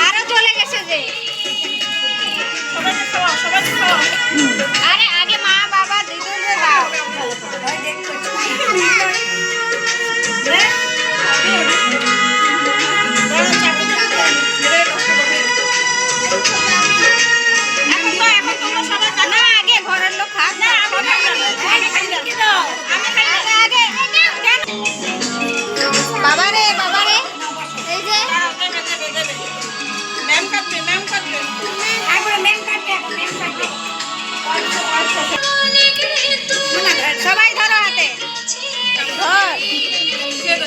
আরো চলে গেছে যে আরে আগে মা বাবা দুজনকে দাও আগে ঘরের লোক খাক বাবারে বাবারে এই যে ম্যাম কাটবে সবাই ধরো হাতে ধর